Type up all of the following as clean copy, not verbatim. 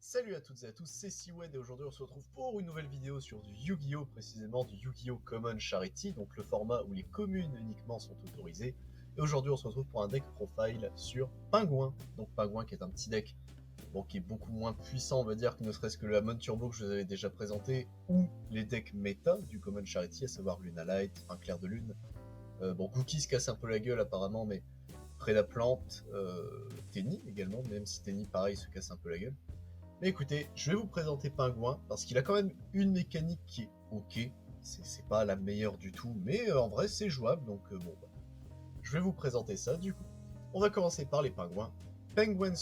Salut à toutes et à tous, c'est Siwed et aujourd'hui on se retrouve pour une nouvelle vidéo sur du Yu-Gi-Oh! Précisément du Yu-Gi-Oh! Common Charity, donc le format où les communes uniquement sont autorisées. Et aujourd'hui on se retrouve pour un deck profile sur Pingouin. Donc Pingouin qui est un petit deck qui est beaucoup moins puissant on va dire que ne serait-ce que le Hamon Turbo que je vous avais déjà présenté, ou les decks méta du Common Charity, à savoir Luna Light, enfin Clair de Lune. Cookie se casse un peu la gueule apparemment, mais Plante, Tenny également, même si Tenny pareil se casse un peu la gueule. Mais écoutez, je vais vous présenter Pingouin, parce qu'il a quand même une mécanique qui est ok. C'est pas la meilleure du tout, mais en vrai c'est jouable, donc je vais vous présenter ça du coup. On va commencer par les pingouins. Penguin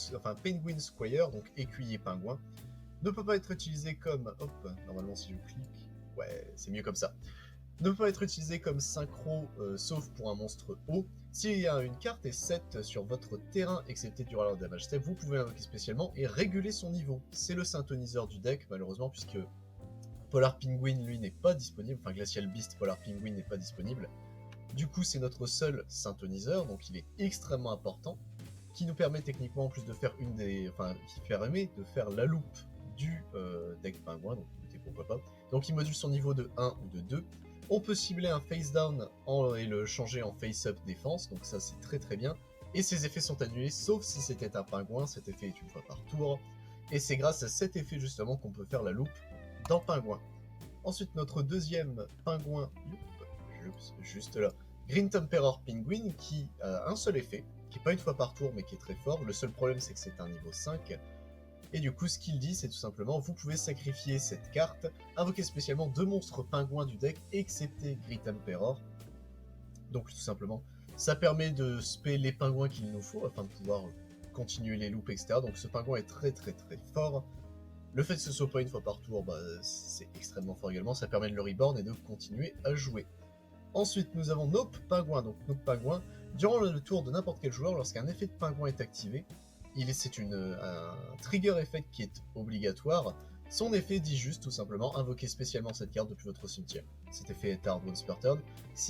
Squire, donc écuyer pingouin, ne peut pas être utilisé comme... Hop, normalement si je clique... Ouais, c'est mieux comme ça. Ne peut pas être utilisé comme synchro, sauf pour un monstre haut. S'il y a une carte et 7 sur votre terrain, excepté durant le damage step, vous pouvez l'invoquer spécialement et réguler son niveau. C'est le synthoniseur du deck, malheureusement, puisque Polar Penguin, lui, n'est pas disponible. Enfin, Glacial Beast Polar Penguin n'est pas disponible. Du coup, c'est notre seul synthoniseur, donc il est extrêmement important, qui nous permet techniquement, en plus de faire qui permet de faire la loupe du deck pingouin, donc écoutez, pourquoi pas. Donc il module son niveau de 1 ou de 2. On peut cibler un face down et le changer en face up défense, donc ça c'est très très bien. Et ses effets sont annulés, sauf si c'était un pingouin, cet effet est une fois par tour. Et c'est grâce à cet effet justement qu'on peut faire la loupe dans Pingouin. Ensuite, notre deuxième pingouin, juste là, Green Temperor Penguin, qui a un seul effet, qui est pas une fois par tour mais qui est très fort. Le seul problème c'est que c'est un niveau 5. Et du coup, ce qu'il dit, c'est tout simplement, vous pouvez sacrifier cette carte, invoquer spécialement 2 monstres pingouins du deck, excepté Great Emperor. Donc tout simplement, ça permet de spé les pingouins qu'il nous faut, afin de pouvoir continuer les loops, etc. Donc ce pingouin est très très très fort. Le fait que ce soit pas une fois par tour, c'est extrêmement fort également, ça permet de le reborn et de continuer à jouer. Ensuite, nous avons Nope Pingouin. Donc Nope Pingouin, durant le tour de n'importe quel joueur, lorsqu'un effet de pingouin est activé, c'est un trigger effect qui est obligatoire. Son effet dit juste tout simplement invoquer spécialement cette carte depuis votre cimetière. Cet effet est hard once per turn,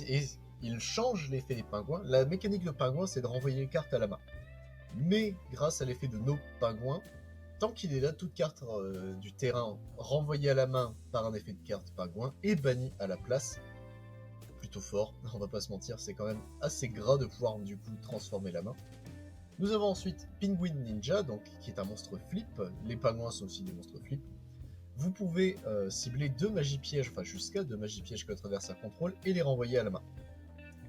et il change l'effet des pingouins. La mécanique de pingouin, c'est de renvoyer les cartes à la main. Mais grâce à l'effet de Nope Pingouin, tant qu'il est là, toute carte du terrain renvoyée à la main par un effet de carte pingouin est bannie à la place. Plutôt fort, on va pas se mentir, c'est quand même assez gras de pouvoir du coup transformer la main. Nous avons ensuite Penguin Ninja, donc qui est un monstre flip. Les pingouins sont aussi des monstres flip. Vous pouvez cibler 2 magies pièges, enfin jusqu'à 2 magies pièges que votre adversaire contrôle et les renvoyer à la main.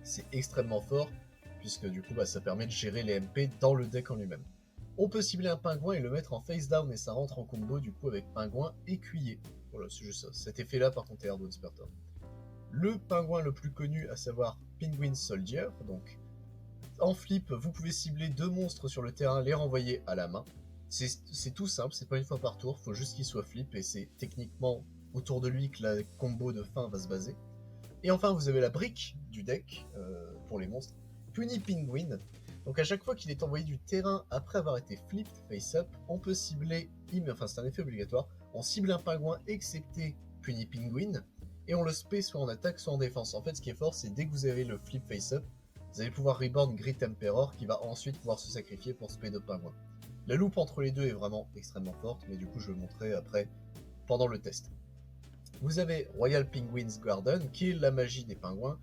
C'est extrêmement fort, puisque du coup ça permet de gérer les MP dans le deck en lui-même. On peut cibler un pingouin et le mettre en face down et ça rentre en combo du coup avec pingouin écuyer. Voilà, c'est juste ça. Cet effet là par contre est hard once per turn. Le pingouin le plus connu, à savoir Penguin Soldier, donc en flip, vous pouvez cibler 2 monstres sur le terrain, les renvoyer à la main. C'est tout simple, c'est pas une fois par tour, faut juste qu'il soit flip et c'est techniquement autour de lui que la combo de fin va se baser. Et enfin, vous avez la brique du deck pour les monstres, Puny Penguin. Donc à chaque fois qu'il est envoyé du terrain après avoir été flipped face up, on peut cibler, enfin c'est un effet obligatoire, on cible un pingouin excepté Puny Penguin, et on le spé soit en attaque soit en défense. En fait, ce qui est fort, c'est dès que vous avez le flip face up, vous allez pouvoir reborn Great Emperor qui va ensuite pouvoir se sacrifier pour spé de pingouin. La loupe entre les deux est vraiment extrêmement forte, mais du coup je vais le montrer après pendant le test. Vous avez Royal Penguin's Garden, qui est la magie des pingouins,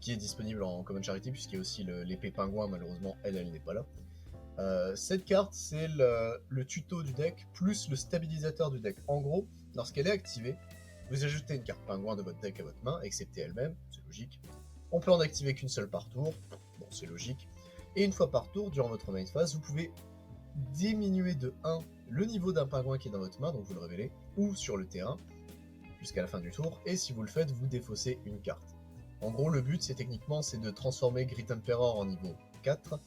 qui est disponible en Common Charity, puisqu'il y a aussi l'épée pingouin, malheureusement elle n'est pas là. Cette carte, c'est le tuto du deck, plus le stabilisateur du deck. En gros, lorsqu'elle est activée, vous ajoutez une carte pingouin de votre deck à votre main, excepté elle-même, c'est logique. On peut en activer qu'une seule par tour, bon c'est logique. Et une fois par tour, durant votre main phase, vous pouvez diminuer de 1 le niveau d'un pingouin qui est dans votre main, donc vous le révélez, ou sur le terrain, jusqu'à la fin du tour, et si vous le faites, vous défaussez une carte. En gros, le but, c'est de transformer Great Emperor en niveau 4,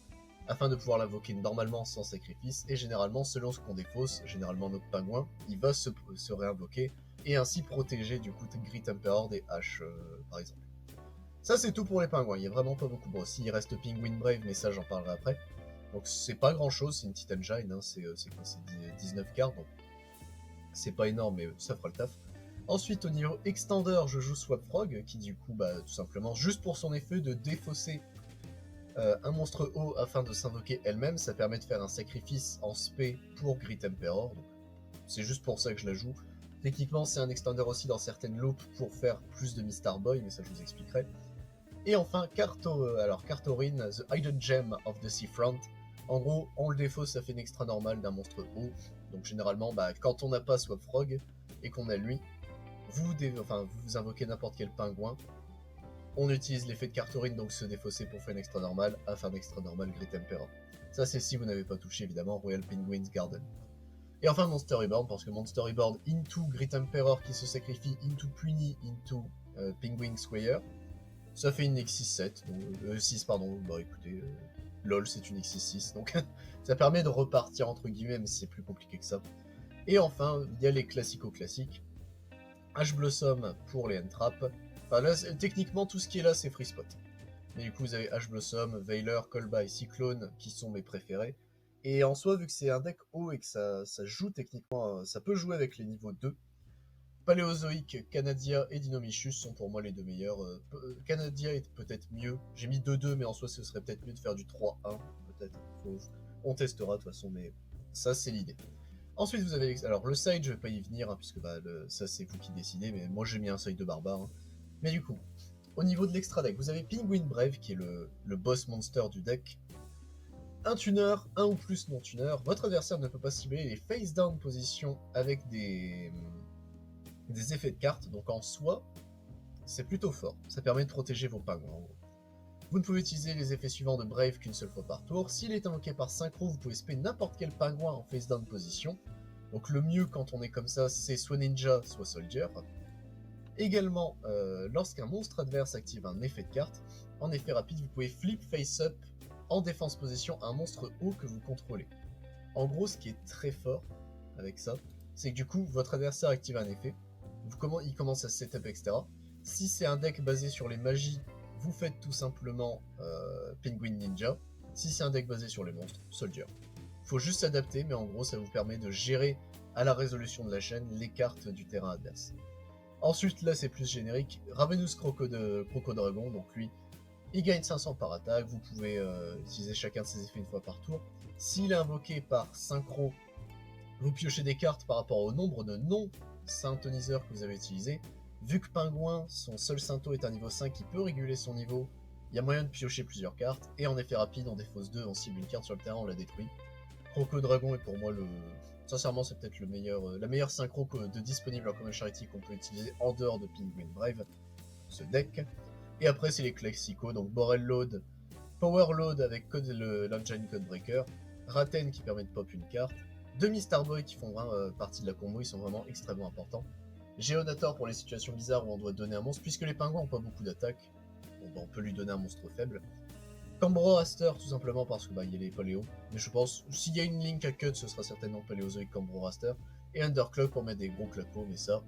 afin de pouvoir l'invoquer normalement sans sacrifice, et généralement, selon ce qu'on défausse, généralement notre pingouin, il va se réinvoquer, et ainsi protéger du coup Great Emperor des haches, par exemple. Ça c'est tout pour les pingouins, il n'y a vraiment pas beaucoup. Bon, si il reste Penguin Brave, mais ça j'en parlerai après. Donc c'est pas grand chose, c'est une petite engine, hein, c'est 19 cartes, donc c'est pas énorme, mais ça fera le taf. Ensuite, au niveau extender, je joue Swap Frog, qui du coup, tout simplement, juste pour son effet de défausser un monstre haut afin de s'invoquer elle-même, ça permet de faire un sacrifice en spé pour Great Emperor. Donc, c'est juste pour ça que je la joue. Techniquement, c'est un extender aussi dans certaines loupes pour faire plus de Mr. Boy, mais ça je vous expliquerai. Et enfin, Cartorin, The Hidden Gem of the Seafront. En gros, on le défausse, ça fait une extra normale d'un monstre haut. Donc généralement, quand on n'a pas Swap Frog et qu'on a lui, vous invoquez n'importe quel pingouin. On utilise l'effet de Cartorin, donc se défausser pour faire une extra normale, à faire une extra normale Great Emperor. Ça c'est si vous n'avez pas touché évidemment Royal Penguin's Garden. Et enfin Monster Reborn, parce que Monster Reborn into Great Emperor qui se sacrifie, into Puny, into Penguin Square. Ça fait une X6-7, donc 6 pardon, bah écoutez, LOL c'est une X6-6, donc ça permet de repartir entre guillemets, mais c'est plus compliqué que ça. Et enfin, il y a les classico-classiques, Ash Blossom pour les Entrap. Enfin là, techniquement tout ce qui est là c'est Free Spot. Mais du coup vous avez Ash Blossom, Veiler, Kolbai, Cyclone qui sont mes préférés. Et en soi, vu que c'est un deck haut et que ça joue techniquement, ça peut jouer avec les niveaux 2, Paléozoïque, Canadia et Dinomichus sont pour moi les deux meilleurs. Canadia est peut-être mieux. J'ai mis 2-2, mais en soi, ce serait peut-être mieux de faire du 3-1. Peut-être. On testera de toute façon, mais ça, c'est l'idée. Ensuite, vous avez. Alors, le side, je vais pas y venir, hein, puisque ça, c'est vous qui décidez, mais moi, j'ai mis un side de barbare. Hein. Mais du coup, au niveau de l'extra deck, vous avez Penguin Brave, qui est le boss monster du deck. Un tuner, un ou plus non-tuner. Votre adversaire ne peut pas cibler les face down positions avec des effets de cartes, donc en soi, c'est plutôt fort. Ça permet de protéger vos pingouins en gros. Vous ne pouvez utiliser les effets suivants de Brave qu'une seule fois par tour. S'il est invoqué par synchro, vous pouvez spé n'importe quel pingouin en face down position. Donc le mieux quand on est comme ça, c'est soit ninja, soit soldier. Également, lorsqu'un monstre adverse active un effet de carte, en effet rapide, vous pouvez flip face up en défense position un monstre haut que vous contrôlez. En gros, ce qui est très fort avec ça, c'est que du coup, votre adversaire active un effet, il commence à setup, etc. Si c'est un deck basé sur les magies, vous faites tout simplement Penguin Ninja. Si c'est un deck basé sur les monstres, Soldier. Faut juste s'adapter, mais en gros, ça vous permet de gérer à la résolution de la chaîne les cartes du terrain adverse. Ensuite, là, c'est plus générique. Ravenous Crocodragon, donc lui, il gagne 500 par attaque. Vous pouvez utiliser chacun de ses effets une fois par tour. S'il est invoqué par synchro, vous piochez des cartes par rapport au nombre de non-synthoniseurs que vous avez utilisés. Vu que Pingouin, son seul syntho est un niveau 5 qui peut réguler son niveau, il y a moyen de piocher plusieurs cartes. Et en effet rapide, on défausse 2, on cible une carte sur le terrain, on la détruit. Crocodragon est pour moi sincèrement, c'est peut-être la meilleure synchro de disponible en Common Charity qu'on peut utiliser en dehors de Penguin Brave, ce deck. Et après, c'est les classicos, donc Borel Load, Power Load avec l'Engine Codebreaker, Raten qui permet de pop une carte, demi Starboy qui font partie de la combo, ils sont vraiment extrêmement importants. Géodator pour les situations bizarres où on doit donner un monstre, puisque les pingouins n'ont pas beaucoup d'attaque, on peut lui donner un monstre faible. Cambroraster tout simplement parce que il y a les paléos, mais je pense s'il y a une link à cut, ce sera certainement Paléozoic Cambroraster, et Underclock pour mettre des gros clapos, mais ça,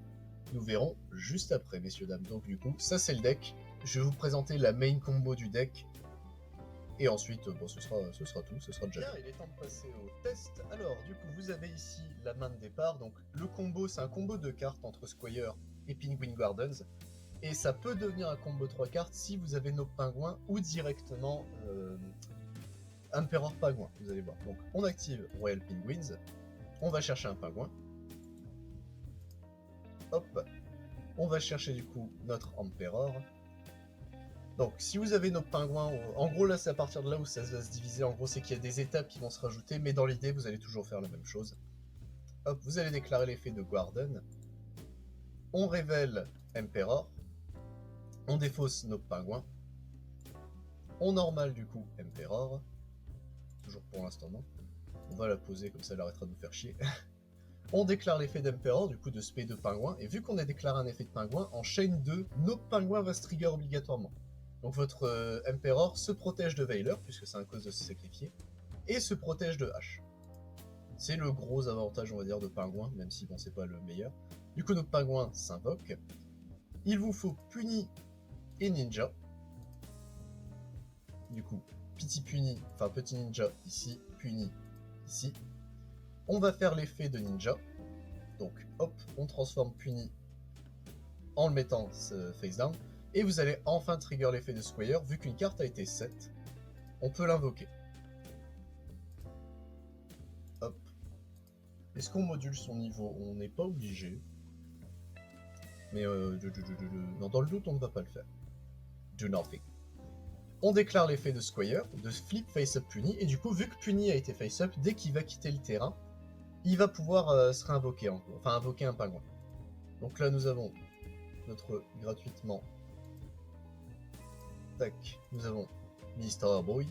nous verrons juste après, messieurs dames. Donc du coup, ça c'est le deck. Je vais vous présenter la main combo du deck. Et ensuite, ce sera tout, ce sera déjà. Bien, il est temps de passer au test. Alors, du coup, vous avez ici la main de départ. Donc, le combo, c'est un combo de cartes entre Squire et Penguin Gardens. Et ça peut devenir un combo 3 cartes si vous avez nos pingouins ou directement Emperor Pingouin, vous allez voir. Donc, on active Royal Penguins. On va chercher un pingouin. Hop. On va chercher du coup notre Emperor. Donc, si vous avez nos pingouins, en gros là c'est à partir de là où ça va se diviser, en gros c'est qu'il y a des étapes qui vont se rajouter, mais dans l'idée vous allez toujours faire la même chose. Hop, vous allez déclarer l'effet de Guarden, on révèle Emperor, on défausse nos pingouins, on normal du coup Emperor, toujours pour l'instant non, on va la poser comme ça elle arrêtera de nous faire chier. On déclare l'effet d'Emperor, du coup de spé de pingouin, et vu qu'on a déclaré un effet de pingouin, en chaîne 2, nos pingouins va se trigger obligatoirement. Donc votre Emperor se protège de Veiler, puisque c'est un cause de se sacrifier, et se protège de H. C'est le gros avantage, on va dire, de pingouin, même si bon, c'est pas le meilleur. Du coup, notre pingouin s'invoque. Il vous faut Puni et Ninja. Du coup, Petit Ninja ici, Puni ici. On va faire l'effet de Ninja. Donc, hop, on transforme Puni en le mettant face down. Et vous allez enfin trigger l'effet de Squire, vu qu'une carte a été set, on peut l'invoquer. Hop. Est-ce qu'on module son niveau? On n'est pas obligé. Mais non, dans le doute, on ne va pas le faire. Do nothing. On déclare l'effet de Squire, de flip face-up Puni, et du coup, vu que Puni a été face-up, dès qu'il va quitter le terrain, il va pouvoir se réinvoquer, enfin invoquer un pingouin. Donc là, nous avons notre gratuitement. Tac, nous avons Mr. Boy.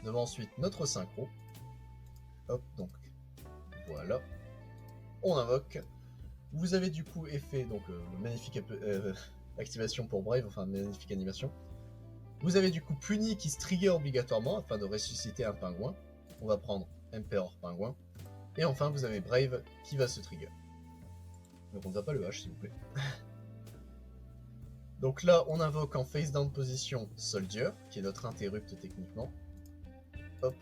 Nous avons ensuite notre synchro. Hop, donc voilà. On invoque. Vous avez du coup effet, donc magnifique activation pour Brave, enfin magnifique animation. Vous avez du coup Puni qui se trigger obligatoirement afin de ressusciter un pingouin. On va prendre Emperor Pingouin. Et enfin, vous avez Brave qui va se trigger. Donc on ne va pas le H, s'il vous plaît. Donc là, on invoque en face down position Soldier, qui est notre interrupt techniquement. Hop,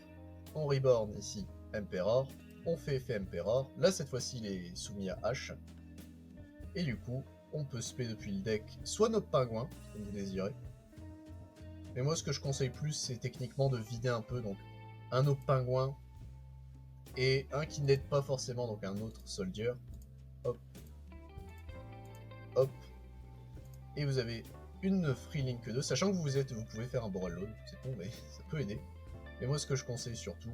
on reborn ici Emperor. On fait effet Emperor. Là, cette fois-ci, il est soumis à H. Et du coup, on peut spé depuis le deck soit notre pingouin, comme vous désirez. Mais moi, ce que je conseille plus, c'est techniquement de vider un peu. Donc, un autre pingouin et un qui n'aide pas forcément, donc un autre soldier. Hop. Hop. Et vous avez une free link 2, sachant que vous pouvez faire un borrel load. C'est con, mais ça peut aider. Mais moi, ce que je conseille surtout,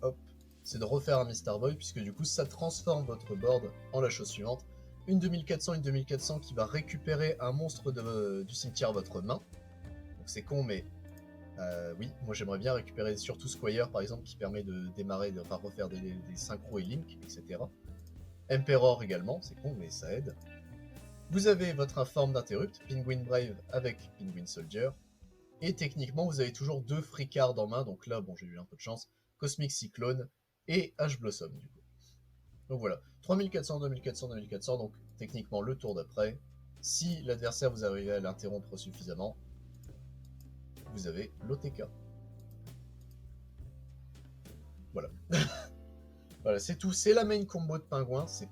hop, c'est de refaire un Mr. Boy, puisque du coup, ça transforme votre board en la chose suivante. Une 2400 qui va récupérer un monstre du cimetière à votre main. Donc c'est con, mais oui, moi j'aimerais bien récupérer surtout Squire par exemple, qui permet de démarrer, enfin refaire des synchros et link, etc. Emperor également, c'est con, mais ça aide. Vous avez votre informe d'interrupt, Penguin Brave avec Penguin Soldier. Et techniquement, vous avez toujours 2 free cards en main, donc là, bon, j'ai eu un peu de chance. Cosmic Cyclone et Ash Blossom, du coup. Donc voilà, 3400, 2400, 2400, donc techniquement le tour d'après. Si l'adversaire vous arrive à l'interrompre suffisamment, vous avez l'OTK. Voilà. Voilà, c'est tout. C'est la main combo de Pingouin. C'est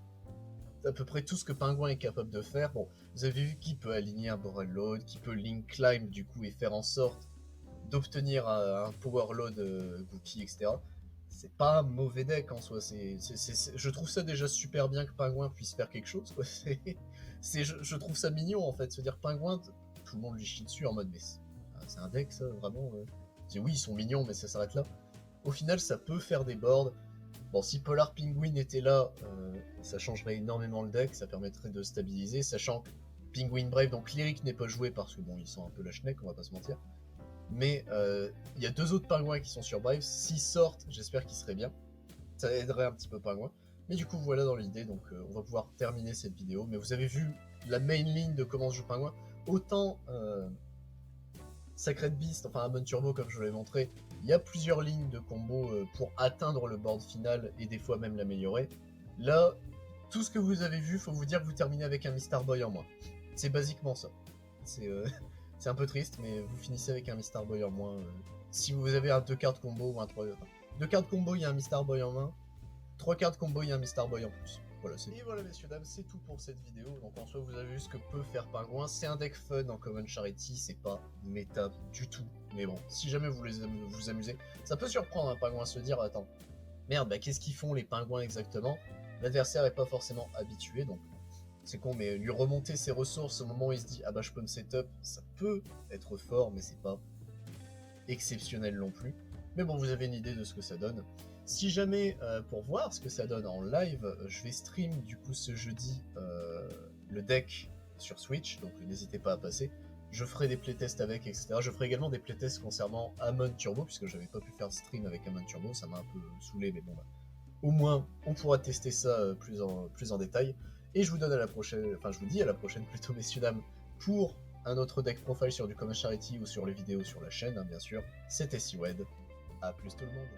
à peu près tout ce que Pingouin est capable de faire. Bon, vous avez vu qu'il peut aligner un Borrel Load, qu'il peut Link Climb du coup et faire en sorte d'obtenir un Power Load Gookie, etc. C'est pas un mauvais deck en soi. Je trouve ça déjà super bien que Pingouin puisse faire quelque chose, quoi. Je trouve ça mignon en fait. Se dire Pingouin, tout le monde lui chie dessus en mode mais c'est un deck ça, vraiment. Oui, ils sont mignons, mais ça s'arrête là. Au final, ça peut faire des boards. Bon, si Polar Penguin était là, ça changerait énormément le deck, ça permettrait de stabiliser, sachant que Penguin Brave, donc Lyric n'est pas joué parce que bon, ils sont un peu la schneck, on va pas se mentir. Mais il y a 2 autres pingouins qui sont sur Brave, s'ils sortent, j'espère qu'ils seraient bien. Ça aiderait un petit peu Pingouin. Mais du coup, voilà dans l'idée, donc on va pouvoir terminer cette vidéo. Mais vous avez vu la main ligne de comment se joue Pingouin. Autant Sacred Beast, enfin Amon Turbo comme je vous l'ai montré, il y a plusieurs lignes de combo pour atteindre le board final et des fois même l'améliorer. Là, tout ce que vous avez vu, faut vous dire que vous terminez avec un Mr. Boy en moins. C'est basiquement ça. C'est un peu triste, mais vous finissez avec un Mr. Boy en moins. Si vous avez un 2 cartes combo ou un 3... Enfin, 2 cartes combo, il y a un Mr. Boy en main. 3 cartes combo, il y a un Mr. Boy en plus. Voilà, et voilà messieurs dames, c'est tout pour cette vidéo. Donc en soi, vous avez vu ce que peut faire Pingouin. C'est un deck fun en Common Charity, c'est pas méta du tout. Mais bon, si jamais vous vous amusez, ça peut surprendre un Pingouin à se dire, attends, merde, bah qu'est-ce qu'ils font les Pingouins exactement? L'adversaire est pas forcément habitué, donc c'est con, mais lui remonter ses ressources au moment où il se dit, ah bah je peux me setup, ça peut être fort, mais c'est pas exceptionnel non plus. Mais bon, vous avez une idée de ce que ça donne. Si jamais, pour voir ce que ça donne en live, je vais stream du coup ce jeudi le deck sur Switch, donc n'hésitez pas à passer. Je ferai des playtests avec, etc. Je ferai également des playtests concernant Amon Turbo, puisque j'avais pas pu faire de stream avec Amon Turbo, ça m'a un peu saoulé, mais bon, bah, au moins on pourra tester ça plus en détail. Et je vous donne à la prochaine, enfin je vous dis à la prochaine plutôt messieurs dames, pour un autre deck profile sur du Common Charity ou sur les vidéos sur la chaîne, hein, bien sûr. C'était Siwed, à plus tout le monde.